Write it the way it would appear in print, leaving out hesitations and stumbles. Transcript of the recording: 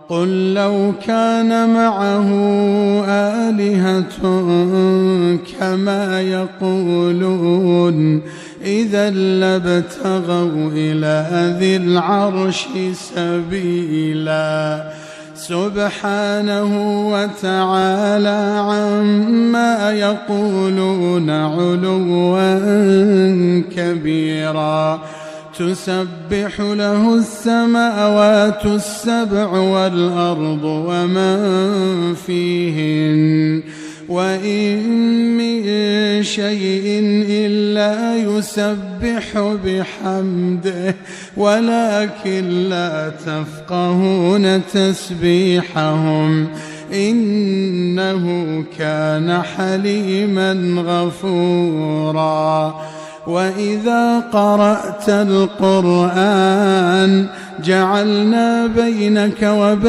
قل لو كان معه آلهة كما يقولون إذا لابتغوا إلى ذي العرش سبيلا سبحانه وتعالى عما يقولون علوا كبيرا تسبح له السماوات السبع والأرض ومن فيهن وإن من شيء إلا يسبح بحمده ولكن لا تفقهون تسبيحهم إنه كان حليما غفورا. وإذا قرأت القرآن جعلنا بينك وبين